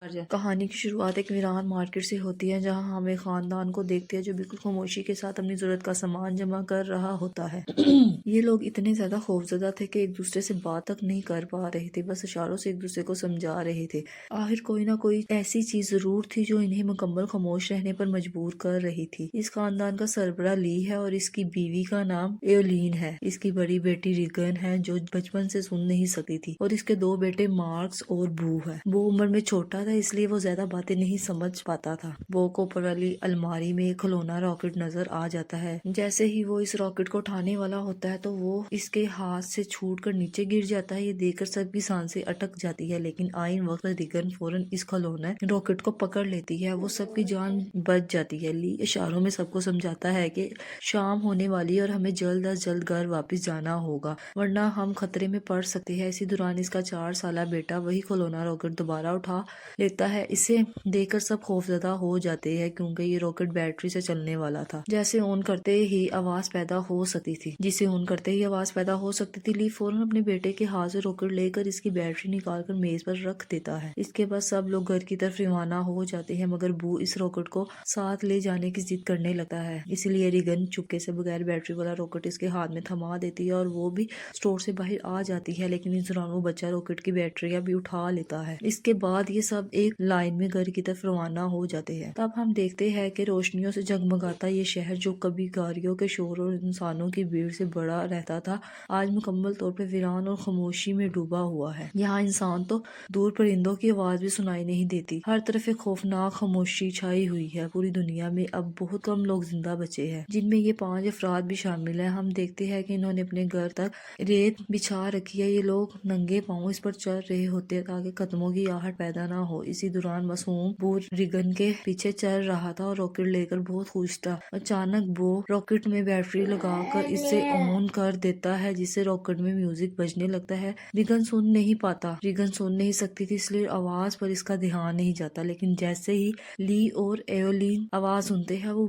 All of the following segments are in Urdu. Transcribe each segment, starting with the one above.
کہانی کی شروعات ایک ویران مارکیٹ سے ہوتی ہے جہاں ہم ایک خاندان کو دیکھتے ہیں جو بالکل خاموشی کے ساتھ اپنی ضرورت کا سامان جمع کر رہا ہوتا ہے۔ یہ لوگ اتنے زیادہ خوفزدہ تھے کہ ایک دوسرے سے بات تک نہیں کر پا رہے تھے، بس اشاروں سے ایک دوسرے کو سمجھا رہے تھے۔ آخر کوئی نہ کوئی ایسی چیز ضرور تھی جو انہیں مکمل خاموش رہنے پر مجبور کر رہی تھی۔ اس خاندان کا سربراہ لی ہے اور اس کی بیوی کا نام ایولین ہے۔ اس کی بڑی بیٹی ریگن ہے جو بچپن سے سن نہیں سکتی تھی، اور اس کے دو بیٹے مارکس اور بو ہے۔ وہ عمر میں چھوٹا تھا اس لیے وہ زیادہ باتیں نہیں سمجھ پاتا تھا۔ بو کو اوپر والی الماری میں ایک کھلونا راکٹ نظر آ جاتا ہے۔ جیسے ہی وہ اس راکٹ کو اٹھانے والا ہوتا ہے تو وہ اس کے ہاتھ سے چھوٹ کر نیچے گر جاتا ہے۔ یہ دیکھ کر سب کی سانسیں اٹک جاتی ہے، لیکن آئین وقت ریگن فوراً اس کھلونے راکٹ کو پکڑ لیتی ہے۔ وہ سب کی جان بچ جاتی ہے۔ لی اشاروں میں سب کو سمجھاتا ہے کہ شام ہونے والی ہے اور ہمیں جلد از جلد گھر واپس جانا ہوگا ورنہ ہم خطرے میں پڑ سکتے ہیں۔ اسی دوران اس کا 4 سالہ بیٹا وہی کھلونا راکٹ دوبارہ اٹھا لیتا ہے۔ اسے دیکھ کر سب خوفزدہ ہو جاتے ہیں کیونکہ یہ راکٹ بیٹری سے چلنے والا تھا جسے آن کرتے ہی آواز پیدا ہو سکتی تھی۔ لی فوراً اپنے بیٹے کے ہاتھ سے راکٹ لے کر اس کی بیٹری نکال کر میز پر رکھ دیتا ہے۔ اس کے بعد سب لوگ گھر کی طرف روانہ ہو جاتے ہیں، مگر بو اس راکٹ کو ساتھ لے جانے کی ضد کرنے لگتا ہے۔ اس لیے ریگن چپکے سے بغیر بیٹری والا راکٹ اس کے ہاتھ میں تھما دیتی ہے اور وہ بھی اسٹور سے باہر آ جاتی ہے، لیکن اس دوران وہ بچہ راکٹ کی بیٹریاں بھی اٹھا لیتا ہے۔ اس کے بعد یہ سب ایک لائن میں گھر کی طرف روانہ ہو جاتے ہیں۔ تب ہم دیکھتے ہیں کہ روشنیوں سے جگمگاتا یہ شہر جو کبھی گاڑیوں کے شور اور انسانوں کی بھیڑ سے بڑا رہتا تھا، آج مکمل طور پر ویران اور خاموشی میں ڈوبا ہوا ہے۔ یہاں انسان تو دور پرندوں کی آواز بھی سنائی نہیں دیتی۔ ہر طرف ایک خوفناک خاموشی چھائی ہوئی ہے۔ پوری دنیا میں اب بہت کم لوگ زندہ بچے ہیں، جن میں یہ 5 افراد بھی شامل ہیں۔ ہم دیکھتے ہیں کہ انہوں نے اپنے گھر تک ریت بچھا رکھی ہے۔ یہ لوگ ننگے پاؤں اس پر چل رہے ہوتے ہیں تاکہ قدموں کی آہٹ پیدا نہ ہو۔ اسی دوران معصوم بو ریگن کے پیچھے چل رہا تھا اور راکٹ لے کر بہت خوش تھا۔ اچانک بو راکٹ میں بیٹری لگا کر اسے آن کر دیتا ہے، جس سے راکٹ میں میوزک بجنے لگتا ہے۔ ریگن سن نہیں سکتی تھی، اس لیے آواز پر اس کا دھیان نہیں جاتا، لیکن جیسے ہی لی اور ایولین آواز سنتے ہیں وہ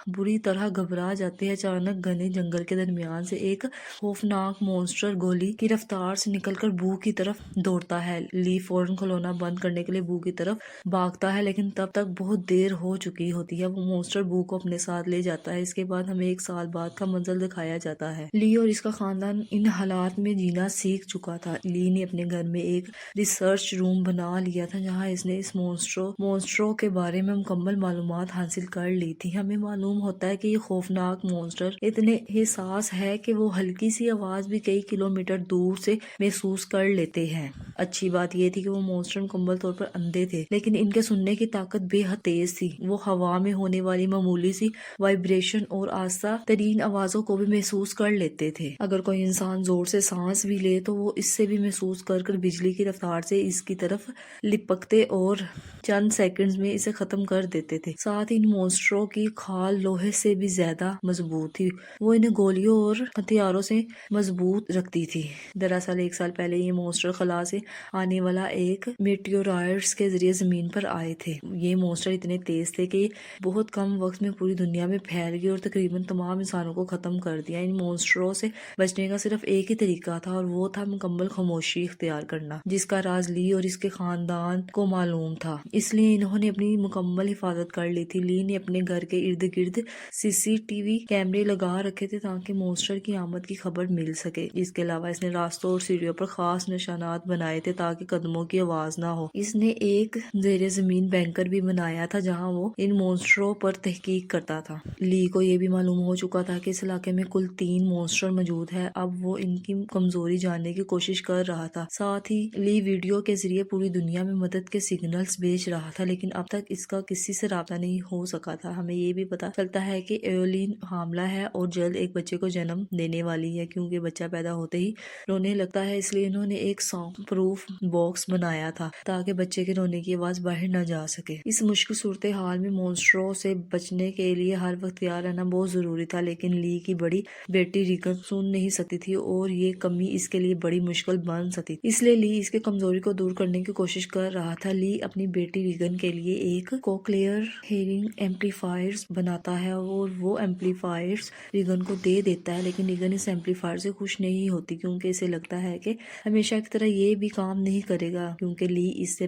بری طرح گھبرا جاتے ہیں۔ اچانک گھنے جنگل کے درمیان سے ایک خوفناک مونسٹر گولی کی رفتار سے نکل کر بو کی طرف دوڑتا ہے۔ لی فوراً کھلونا بند کرنے کے لیے بو کی طرف بھاگتا ہے، لیکن تب تک بہت دیر ہو چکی ہوتی ہے۔ وہ مونسٹر بو کو اپنے ساتھ لے جاتا ہے۔ اس کے بعد ہمیں 1 سال بعد کا منظر دکھایا جاتا ہے۔ لی اور اس کا خاندان ان حالات میں جینا سیکھ چکا تھا۔ لی نے اپنے گھر میں ایک ریسرچ روم بنا لیا تھا جہاں اس نے اس مونسٹروں کے بارے میں مکمل معلومات حاصل کر لی تھی۔ ہمیں معلوم ہوتا ہے کہ یہ خوفناک مونسٹر اتنے حساس ہے کہ وہ ہلکی سی آواز بھی کئی کلومیٹر دور سے محسوس کر لیتے ہیں۔ اچھی بات یہ تھی کہ وہ مونسٹر مکمل طور پر اندھے تھے، لیکن ان کے سننے کی طاقت بے حد تیز تھی۔ وہ ہوا میں ہونے والی معمولی سی وائبریشن اور آہستہ ترین آوازوں کو بھی محسوس کر لیتے تھے۔ اگر کوئی انسان زور سے سانس بھی لے تو وہ اس سے بھی محسوس کر بجلی کی رفتار سے اس کی طرف لپکتے اور چند سیکنڈز میں اسے ختم کر دیتے تھے۔ ساتھ ہی ان مونسٹروں کی کھال لوہے سے بھی زیادہ مضبوط تھی۔ وہ انہیں گولیوں اور ہتھیاروں سے مضبوط رکھتی تھی۔ دراصل 1 سال پہلے یہ مونسٹر خلا سے آنے والا ایک میٹیورائٹس کے ذریعے زمین پر آئے تھے۔ یہ مونسٹر اتنے تیز تھے کہ یہ بہت کم وقت میں پوری دنیا میں پھیل گئے اور تقریباً تمام انسانوں کو ختم کر دیا۔ ان مونسٹروں سے بچنے کا صرف ایک ہی طریقہ تھا اور وہ تھا مکمل خاموشی اختیار کرنا، جس کا راز لی اور اس کے خاندان کو معلوم تھا۔ اس لیے انہوں نے اپنی مکمل حفاظت کر لی تھی۔ لی نے اپنے گھر کے ارد گرد CCTV کیمرے لگا رکھے تھے تاکہ مونسٹر کی آمد کی خبر مل سکے۔ اس کے علاوہ اس نے راستوں اور سیڑھیوں پر خاص نشانات بنائے تھے تاکہ قدموں کی آواز نہ ہو۔ اس نے ایک زیر زمین بنکر بھی بنایا تھا جہاں وہ ان مونسٹروں پر تحقیق کرتا تھا۔ لی کو یہ بھی معلوم ہو چکا تھا کہ اس علاقے میں کل 3 مونسٹر موجود ہیں۔ اب وہ ان کی کمزوری جاننے کی کوشش کر رہا تھا۔ ساتھ ہی لی ویڈیو کے ذریعے پوری دنیا میں مدد کے سگنلز بھیج رہا تھا، لیکن اب تک اس کا کسی سے رابطہ نہیں ہو سکا تھا۔ ہمیں یہ بھی پتا چلتا ہے کہ ایولین حاملہ ہے اور جلد ایک بچے کو جنم دینے والی ہے۔ کیونکہ بچہ پیدا ہوتے ہی رونے لگتا ہے، اس لیے انہوں نے ایک ساؤنڈ پروف باکس بنایا تھا تاکہ بچے کے رونے کی آواز باہر نہ جا سکے۔ اس مشکل صورتحال میں مونسٹروں سے بچنے کے لیے ہر وقت تیار رہنا بہت ضروری تھا، لیکن لی کی بڑی بیٹی ریگن سن نہیں سکتی تھی اور یہ کمی اس کے لیے بڑی مشکل بن سکتی تھی۔ اس لیے لی اس کے کمزوری کو دور کرنے کی کوشش کر رہا تھا۔ لی اپنی بیٹی ریگن کے لیے ایک کوکلیئر ہیئرنگ ایمپلیفائر بناتا ہے اور وہ ایمپلیفائر ریگن کو دے دیتا ہے، لیکن ریگن اس ایمپلیفائر سے خوش نہیں ہوتی کیونکہ اسے لگتا ہے کہ ہمیشہ کی طرح یہ بھی کام نہیں کرے گا، کیونکہ لی اس سے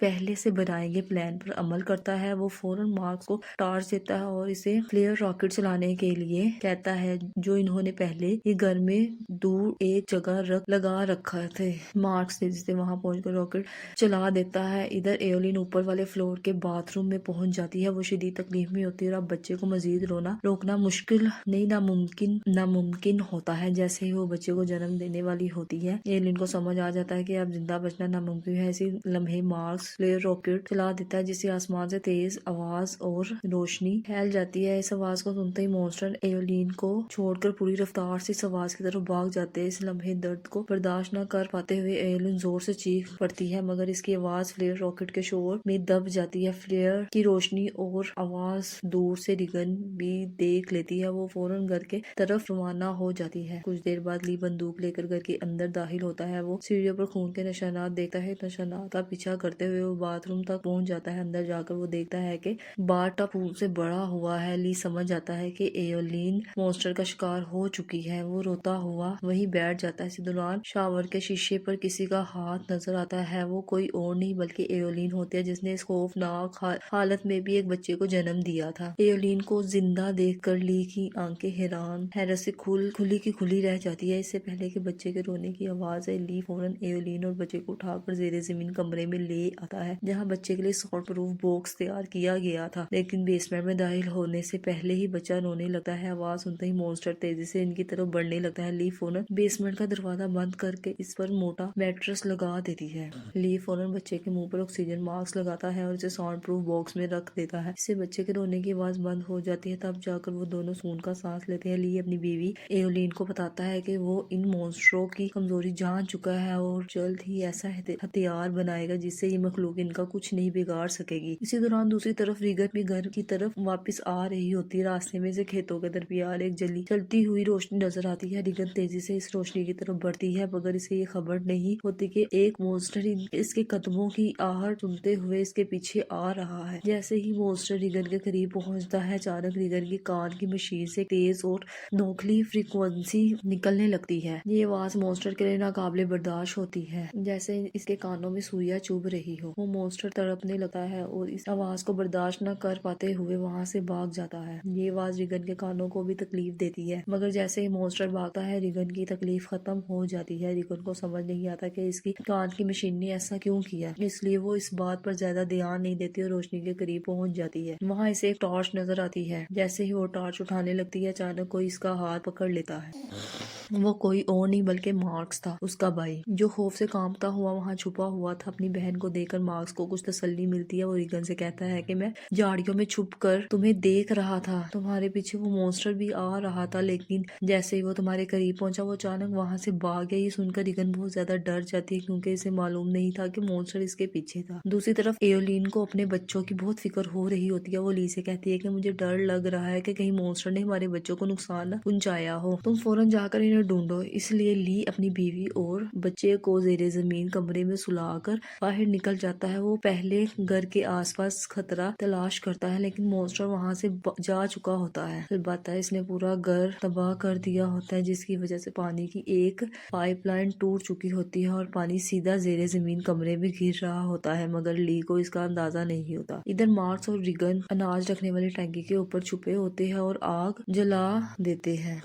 پہلے سے بنائے گئے پلان پر عمل کرتا ہے۔ وہ فوراً مارکس کو ٹارچ دیتا ہے اور اسے فلیئر راکٹ چلانے کے لیے کہتا ہے جو انہوں نے پہلے ہی گھر میں دور ایک جگہ لگا رکھا تھے۔ مارکس تیزی سے وہاں پہنچ کر راکٹ چلا دیتا ہے۔ ادھر ایولین اوپر والے فلور کے باتھ روم میں پہنچ جاتی ہے۔ وہ شدید تکلیف میں ہوتی ہے اور اب بچے کو مزید روکنا مشکل نہیں ناممکن ہوتا ہے۔ جیسے ہی وہ بچے کو جنم دینے والی ہوتی ہے، ایولین کو سمجھ آ جاتا ہے کہ اب زندہ بچنا ناممکن ہے۔ اسی لمحے مارکس فلیئر راکٹ چلا دیتا ہے جس سے آسمان سے تیز آواز اور روشنی پھیل جاتی ہے۔ اس آواز کو سنتے ہی مونسٹر ایولین کو چھوڑ کر پوری رفتار سے اس آواز کی طرف بھاگ جاتے ہیں۔ اس لمحے درد کو برداشت نہ کر پاتے ہوئے ایولین زور سے چیخ پڑتی ہے، مگر اس کی آواز فلیئر راکٹ کے شور میں دب جاتی ہے۔ فلیئر کی روشنی اور آواز دور سے ریگن بھی دیکھ لیتی ہے۔ وہ فوراً گھر کے طرف روانہ ہو جاتی ہے۔ کچھ دیر بعد لی بندوق لے کر گھر کے اندر داخل ہوتا ہے۔ وہ سیڑھیوں پر خون کے نشانات دیکھتا ہے۔ نشانات کا پیچھا کرتے ہوئے وہ باتھ روم تک پہنچ جاتا ہے۔ اندر جا کر وہ دیکھتا ہے کہ باتھ ٹب پھول سے بھرا ہوا ہے۔ لی سمجھ جاتا ہے کہ ایولین مونسٹر کا شکار ہو چکی ہے۔ وہ روتا ہوا وہیں بیٹھ جاتا ہے۔ اسی دوران شاور کے شیشے پر کسی کا ہاتھ نظر آتا ہے۔ وہ کوئی اور نہیں بلکہ ایولین ہوتی ہے جس نے اس خوفناک حالت میں بھی ایک بچے کو جنم دیا تھا۔ ایولین کو زندہ دیکھ کر لی کی آنکھیں حیرت سے کھلی رہ جاتی ہے۔ اس سے پہلے کہ بچے کے رونے کی آواز آئے، لی فوراً ایولین اور بچے کو اٹھا کر زیر زمین کمرے میں لے آتا ہے جہاں بچے کے لیے ساؤنڈ پروف باکس تیار کیا گیا تھا، لیکن بیسمنٹ میں داخل ہونے سے پہلے ہی بچہ رونے لگتا ہے۔ آواز سنتے ہی مونسٹر تیزی سے ان کی طرف بڑھنے لگتا ہے۔ لی فوراً بیسمنٹ کا دروازہ بند کر کے اس پر موٹا میٹرس لگا دیتی ہے۔ لی فوراً بچے کے منہ پر آکسیجن ماسک لگاتا ہے اور اسے ساؤنڈ پروف باکس میں رکھ دیتا ہے۔ اس سے بچے کے رونے کی آواز بند ہو جاتی ہے۔ تب جا کر وہ دونوں سکون کا سانس لیتے ہیں۔ لی اپنی بیوی ایولین کو بتاتا ہے کہ وہ ان مونسٹروں کی کمزوری جان چکا ہے اور جلد ہی ایسا ہتھیار بنائے گا جس سے یہ مخلوق ان کا کچھ نہیں بگاڑ سکے گی۔ اسی دوران دوسری طرف ریگن بھی گھر کی طرف واپس آ رہی ہوتی ہے۔ راستے میں سے کھیتوں کے درمیان ایک چلتی ہوئی روشنی نظر آتی ہے۔ ریگن تیزی سے اس روشنی کی طرف بڑھتی ہے مگر اسے یہ خبر نہیں ہوتی کہ ایک مونسٹر اس کے قدموں کی آہٹ سنتے ہوئے اس کے پیچھے آ رہا ہے۔ جیسے ہی مونسٹر ریگن کے قریب پہنچتا ہے، اچانک ریگن کی کان کی مشین سے تیز اور نوکلی فریکوینسی نکلنے لگتی ہے۔ یہ آواز مونسٹر کے لیے ناقابل برداشت ہوتی ہے، جیسے اس کے کانوں میں سوئیاں چبھ رہی ہو۔ وہ مونسٹر تڑپنے لگتا ہے اور اس آواز کو برداشت نہ کر پاتے ہوئے وہاں سے بھاگ جاتا ہے۔ یہ آواز ریگن کے کانوں کو بھی تکلیف دیتی ہے، مگر جیسے ہی مونسٹر بھاگتا ہے ریگن کی تکلیف ختم ہو جاتی ہے۔ ریگن کو سمجھ نہیں آتا کہ اس کی کان کی مشین نے ایسا کیوں کیا، اس لیے وہ اس بات پر زیادہ دھیان نہیں دیتی اور روشنی کے قریب پہنچ جاتی ہے۔ وہاں اسے ایک ٹارچ نظر آتی ہے۔ جیسے ہی وہ ٹارچ اٹھانے لگتی ہے، اچانک کوئی اس کا ہاتھ پکڑ لیتا ہے۔ وہ کوئی اور نہیں بلکہ مارکس تھا، اس کا بھائی، جو خوف سے کانپتا ہوا وہاں چھپا ہوا تھا۔ اپنی بہن کو دیکھ کر مارکس کو کچھ تسلی ملتی ہے۔ وہ ریگن سے کہتا ہے کہ میں جھاڑیوں میں چھپ کر تمہیں دیکھ رہا تھا، تمہارے پیچھے وہ مونسٹر بھی آ رہا تھا، لیکن جیسے ہی وہ تمہارے قریب پہنچا وہ اچانک وہاں سے بھاگ گیا۔ یہ سن کر ریگن بہت زیادہ ڈر جاتی ہے کیونکہ اسے معلوم نہیں تھا کہ مونسٹر اس کے پیچھے تھا۔ دوسری طرف ایولین کو اپنے بچوں کی بہت فکر ہو رہی ہوتی ہے۔ وہ لی سے کہتی ہے کہ مجھے ڈر لگ رہا ہے کہ کہیں مونسٹر نے ہمارے بچوں کو نقصان نہ پہنچایا ہو، تم فوراً جا کر انہیں ڈھونڈو۔ اس لیے لی اپنی بیوی اور بچے کو زیر زمین کمرے میں سلا کر باہر نکل جاتا ہے۔ وہ پہلے گھر کے آس پاس خطرہ تلاش کرتا ہے لیکن مونسٹر وہاں سے جا چکا ہوتا ہے۔ البتہ اس نے پورا گھر تباہ کر دیا ہوتا ہے جس کی وجہ سے پانی کی ایک پائپ لائن ٹوٹ چکی ہوتی ہے اور پانی سیدھا زیر زمین کمرے میں گر رہا ہوتا ہے، مگر لی کو اس کا اندازہ نہیں ہوتا۔ ادھر مارکس اور ریگن اناج رکھنے والی ٹینکی کے اوپر چھپے ہوتے ہیں اور آگ جلا دیتے ہیں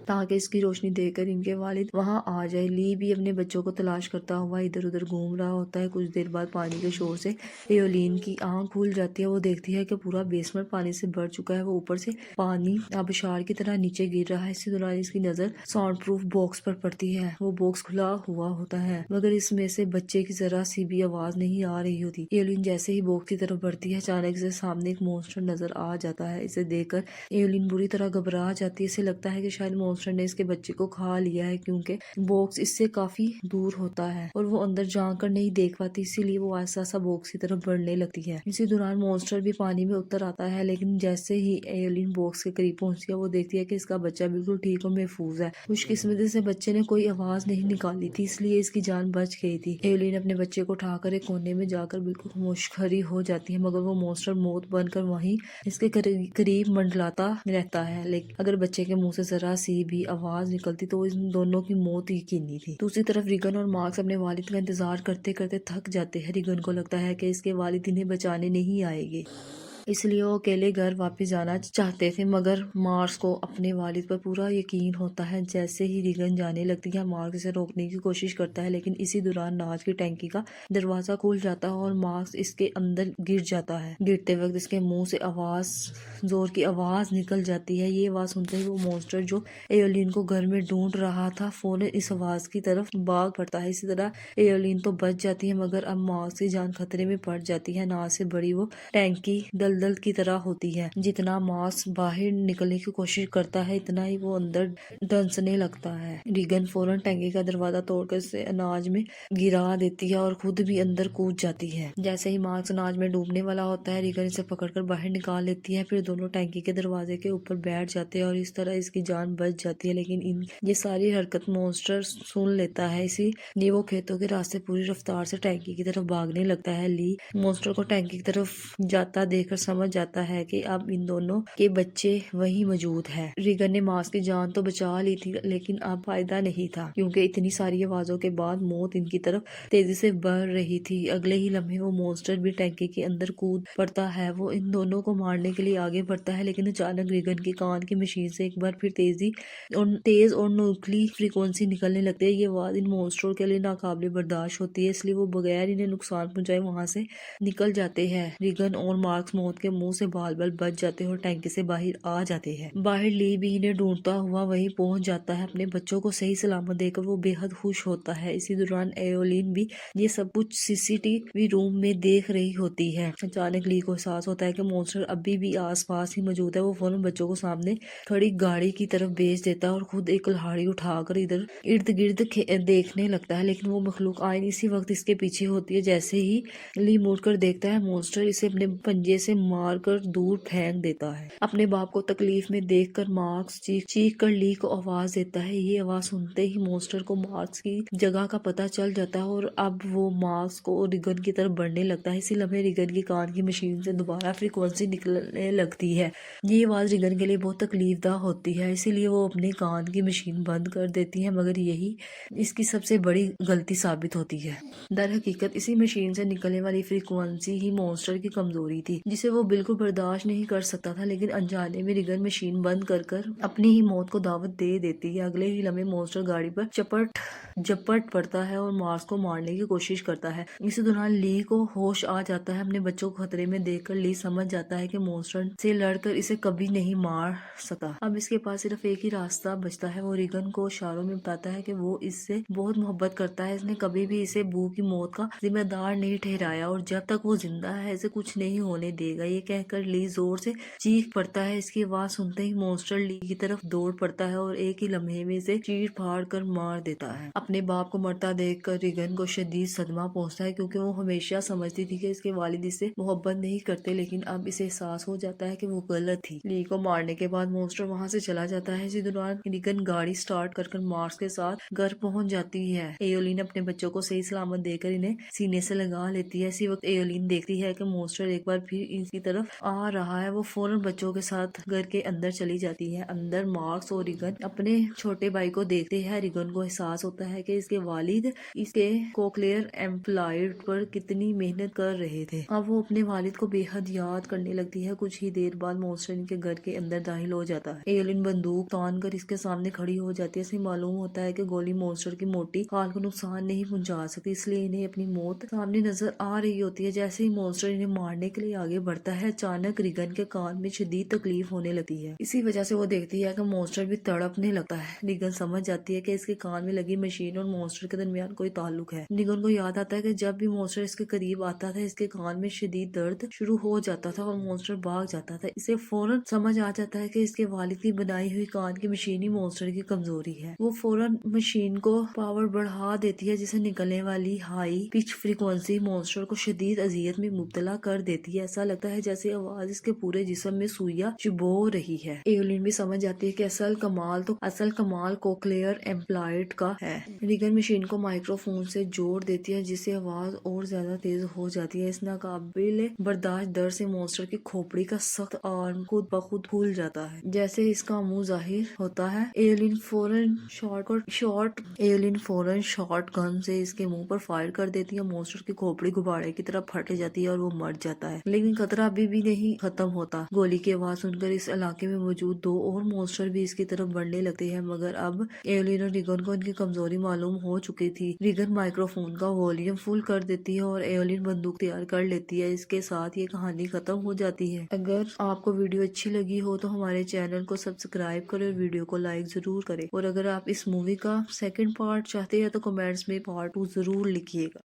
تاکہ اس کی روشنی دیکھ کر ان کے والد وہاں آ جائے۔ لی بھی اپنے بچوں کو تلاش کرتا ہوا ادھر ادھر گھوم رہا ہوتا ہے۔ کچھ دیر بعد پانی کے شور سے ایولین کی آنکھ کھل جاتی ہے۔ وہ دیکھتی ہے کہ پورا بیسمنٹ پانی سے بھر چکا ہے۔ وہ اوپر سے پانی آبشار کی طرح نیچے گر رہا ہے۔ اسی دوران اس کی نظر ساؤنڈ پروف باکس پر پڑتی ہے۔ وہ باکس کھلا ہوا ہوتا ہے مگر اس میں سے بچے کی ذرا سی بھی آواز نہیں آ رہی ہوتی۔ ایولین جیسے ہی باکس کی طرف بڑھتی ہے، اچانک سے سامنے ایک مونسٹر نظر آ جاتا ہے۔ اسے دیکھ کر ایولین بری طرح گھبرا جاتی ہے۔ اسے لگتا ہے کہ شاید مونسٹر نے اس کے بچے کو کھا لیا ہے کیونکہ باکس اس سے کافی دور ہوتا ہے اور وہ اندر جا کر نہیں دیکھ پاتی، اسی لیے وہ آہستہ آہستہ باکس کی طرف بڑھنے لگتی ہے۔ اسی دوران مونسٹر بھی پانی میں اتر آتا ہے لیکن جیسے ہی ایولین باکس کے قریب پہنچتی ہے وہ دیکھتی ہے کہ اس کا بچہ بالکل ٹھیک اور محفوظ ہے۔ خوش قسمتی سے بچے نے کوئی آواز نہیں نکالی تھی، اس لیے اس کی جان بچ گئی تھی۔ ایولین اپنے بچے کو اٹھا کر ایک کونے میں جا کر بالکل خاموش کھڑی ہو جاتی ہے، مگر وہ مونسٹر موت بن کر وہیں اس کے قریب منڈلاتا رہتا ہے۔ لیکن اگر بچے کے منہ سے ذرا سی بھی آواز نکلتی تو ان دونوں کی موت یقینی تھی۔ دوسری طرف ریگن اور مارکس اپنے والد کا انتظار کرتے کرتے تھک جاتے ہیں۔ ریگن کو لگتا ہے کہ اس کے والد انہیں بچانے نہیں آئیں گے، اس لیے وہ اکیلے گھر واپس جانا چاہتے تھے، مگر مارکس کو اپنے والد پر پورا یقین ہوتا ہے۔ جیسے ہی ریگن جانے لگتی ہے، مارکس اسے روکنے کی کوشش کرتا ہے، لیکن اسی دوران ناج کی ٹینکی کا دروازہ کھل جاتا ہے اور مارکس اس کے اندر گر جاتا ہے۔ گرتے وقت اس کے منہ سے زور کی آواز نکل جاتی ہے۔ یہ آواز سنتے ہی وہ مونسٹر جو ایولین کو گھر میں ڈھونڈ رہا تھا فوراً اس آواز کی طرف بھاگ پڑتا ہے۔ اسی طرح ایولین تو بچ جاتی ہے، مگر اب مارکس کی جان خطرے میں پڑ جاتی ہے۔ ناج سے بڑی وہ ٹینکی دلدل کی طرح ہوتی ہے۔ جتنا مارکس باہر نکلنے کی کوشش کرتا ہے، اتنا ہی وہ اندر دھنسنے لگتا ہے۔ ریگن فوراً ٹینکی کا دروازہ توڑ کر اسے اناج میں گرا دیتی ہے اور خود بھی اندر کود جاتی ہے۔ جیسے ہی مارکس اناج میں ڈوبنے والا ہوتا ہے، ریگن اسے پکڑ کر باہر نکال لیتی ہے، پھر دونوں ٹینکی کے دروازے کے اوپر بیٹھ جاتے ہیں اور اس طرح اس کی جان بچ جاتی ہے۔ لیکن یہ ساری حرکت مونسٹر سن لیتا ہے، اسی لیے وہ کھیتوں کے راستے پوری رفتار سے ٹینکی کی طرف بھاگنے لگتا ہے۔ لی مونسٹر کو ٹینکی کی طرف جاتا دیکھ کر سمجھ جاتا ہے کہ اب ان دونوں کے بچے وہیں موجود ہیں۔ ریگن نے مارکس کی جان تو بچا لی تھی، لیکن اب فائدہ نہیں تھا، کیونکہ اتنی ساری آوازوں کے بعد موت ان کی طرف تیزی سے بڑھ رہی تھی۔ اگلے ہی لمحے وہ مونسٹر بھی ٹینکی کے اندر کود پڑتا ہے۔ وہ ان دونوں کو مارنے کے لیے آگے بڑھتا ہے، لیکن اچانک ریگن کی کان کی مشین سے ایک بار پھر تیز اور نوکیلی فریکوینسی نکلنے لگتی ہے۔ یہ آواز ان مونسٹروں کے لیے ناقابل برداشت ہوتی ہے، اس لیے وہ بغیر انہیں نقصان پہنچائے وہاں سے نکل جاتے ہیں۔ ریگن اور مارکس موت کے منہ سے بال بال بچ جاتے ہیں اور ٹینکی سے باہر آ جاتے ہیں۔ باہر لی بھی انہیں ڈھونڈتا ہوا وہیں پہنچ جاتا ہے۔ اپنے بچوں کو صحیح سلامت دیکھ کر وہ بے حد خوش ہوتا ہے۔ اسی دوران ایولین بھی یہ سب کچھ CCTV روم میں دیکھ رہی ہوتی ہے۔ اچانک لی کو احساس ہوتا ہے کہ مونسٹر ابھی بھی آس پاس ہی موجود ہے۔ وہ فوراً بچوں کو سامنے کھڑی گاڑی کی طرف بھیج دیتا ہے اور خود ایک کلہاڑی اٹھا کر ارد گرد دیکھنے لگتا ہے، لیکن وہ مخلوق آئین اسی وقت اس کے پیچھے ہوتی ہے۔ جیسے ہی لی مڑ کر دیکھتا ہے، مونسٹر اسے اپنے پنجے سے مار کر دور پھینک دیتا ہے۔ اپنے باپ کو تکلیف میں دیکھ کر مارکس چیخ کر لی کو آواز دیتا ہے۔ یہ آواز سنتے ہی مونسٹر کو مارکس کی جگہ کا پتہ چل جاتا ہے اور اب وہ مارکس کو ریگن کی طرف بڑھنے لگتا ہے۔ اسی لمحے ریگن کی کان کی مشین سے دوبارہ فریکوینسی نکلنے لگتی ہے۔ یہ آواز ریگن کے لیے بہت تکلیف دہ ہوتی ہے، اسی لیے وہ اپنی کان کی مشین بند کر دیتی ہے، مگر یہی اس کی سب سے بڑی غلطی ثابت ہوتی ہے۔ در حقیقت اسی مشین سے نکلنے والی فریکوینسی ہی مونسٹر کی کمزوری تھی، جسے وہ بالکل برداشت نہیں کر سکتا تھا، لیکن انجانے میں ریگن مشین بند کر اپنی ہی موت کو دعوت دے دیتی ہے۔ اگلے ہی لمحے مونسٹر گاڑی پر جپٹ پڑتا ہے اور مارکس کو مارنے کی کوشش کرتا ہے۔ اسی دوران لی کو ہوش آ جاتا ہے۔ اپنے بچوں کو خطرے میں دیکھ کر لی سمجھ جاتا ہے کہ مونسٹر سے لڑ کر اسے کبھی نہیں مار سکتا۔ اب اس کے پاس صرف ایک ہی راستہ بچتا ہے۔ وہ ریگن کو اشاروں میں بتاتا ہے کہ وہ اس سے بہت محبت کرتا ہے، اس نے کبھی بھی اسے بو کی موت کا ذمہ دار نہیں ٹھہرایا اور جب تک وہ زندہ ہے اسے کچھ نہیں ہونے دے گا۔ یہ کہہ کر لی زور سے چیخ پڑتا ہے۔ اس کی آواز سنتے ہی مونسٹر لی کی طرف دوڑ پڑتا ہے اور ایک ہی لمحے میں اسے چیر پھاڑ کر مار دیتا ہے۔ اپنے باپ کو مرتا دیکھ کر ریگن کو شدید صدمہ پہنچتا ہے، کیونکہ وہ ہمیشہ سمجھتی تھی کہ اس کے والد اس سے محبت نہیں کرتے، لیکن اب اسے احساس ہو جاتا ہے کہ وہ غلط تھی۔ لی کو مارنے کے بعد مونسٹر وہاں سے چلا جاتا ہے۔ اسی دوران ریگن گاڑی سٹارٹ کر مارکس کے ساتھ گھر پہنچ جاتی ہے۔ ایولین اپنے بچوں کو صحیح سلامت دے کر انہیں سینے سے لگا لیتی ہے۔ اسی وقت ایولین دیکھتی ہے کہ مونسٹر ایک بار پھر ان کی طرف آ رہا ہے۔ وہ فوراً بچوں کے ساتھ گھر کے اندر چلی جاتی ہے۔ اندر مارکس اور ریگن اپنے چھوٹے بھائی کو دیکھتے ہیں۔ ریگن کو احساس ہوتا ہے کہ اس کے والد اس کے کوکلیئر امپلانٹ پر کتنی محنت کر رہے تھے۔ اب وہ اپنے والد کو بے حد یاد کرنے لگتی ہے۔ کچھ ہی دیر بعد مونسٹر ان کے گھر کے اندر داخل ہو جاتا ہے۔ ایولین بندوق تان کر اس کے سامنے کھڑی ہو جاتی ہے۔ اسے معلوم ہوتا ہے کہ گولی مونسٹر کی موٹی خال کو نقصان نہیں پہنچا سکتی، اس لیے انہیں اپنی موت سامنے نظر آ رہی ہوتی ہے۔ جیسے ہی مونسٹر انہیں مارنے کے لیے آگے بڑھتا ہے، اچانک ریگن کے کان میں شدید تکلیف ہونے لگتی ہے۔ اسی وجہ سے وہ دیکھتی ہے کہ مونسٹر بھی تڑپنے لگتا ہے۔ ریگن سمجھ جاتی ہے کہ اس کے کان میں لگی مشین اور مونسٹر کے درمیان کوئی تعلق ہے۔ ریگن کو یاد آتا ہے کہ جب بھی مونسٹر اس کے قریب آتا تھا، اس کے کان میں شدید درد شروع ہو جاتا تھا اور مونسٹر بھاگ جاتا تھا۔ اسے فوراً سمجھ آ جاتا ہے کہ اس کے والد کی بنائی ہوئی کان کی مشین ہی مونسٹر کی کمزوری ہے۔ وہ فوراً مشین کو پاور بڑھا دیتی ہے، جسے نکلنے والی ہائی پچ فریکوینسی مونسٹر کو شدید اذیت میں مبتلا کر دیتی ہے۔ ایسا لگتا لگتا ہے جیسے آواز اس کے پورے جسم میں سوئیاں چبو رہی ہے۔ ایولین بھی سمجھ جاتی ہے کہ اصل کمال کوکلیئر امپلانٹ کا ہے۔ ریگن مشین کو مائکرو فون سے جوڑ دیتی ہے جس سے آواز اور زیادہ تیز ہو جاتی ہے۔ اس ناقابل برداشت درد سے مونسٹر کی کھوپڑی کا سخت آرم خود بخود پھول جاتا ہے جیسے اس کا منہ ظاہر ہوتا ہے۔ ایولین فوراً شارٹ گن سے اس کے منہ پر فائر کر دیتی ہے۔ مونسٹر کی کھوپڑی غبارے کی طرح پھٹ جاتی ہے اور وہ مر جاتا ہے، لیکن خطرہ ابھی بھی نہیں ختم ہوتا۔ گولی کی آواز سن کر اس علاقے میں موجود 2 اور مونسٹر بھی اس کی طرف بڑھنے لگتے ہیں، مگر اب ایولین اور ریگن کو ان کی کمزوری معلوم ہو چکی تھی۔ ریگن مائکرو فون کا والیوم فل کر دیتی ہے اور ایولین بندوق تیار کر لیتی ہے۔ اس کے ساتھ یہ کہانی ختم ہو جاتی ہے۔ اگر آپ کو ویڈیو اچھی لگی ہو تو ہمارے چینل کو سبسکرائب کریں اور ویڈیو کو لائک ضرور کریں، اور اگر آپ اس مووی کا سیکنڈ پارٹ چاہتے ہیں تو کمنٹس میں پارٹ 2 ضرور لکھیے گا۔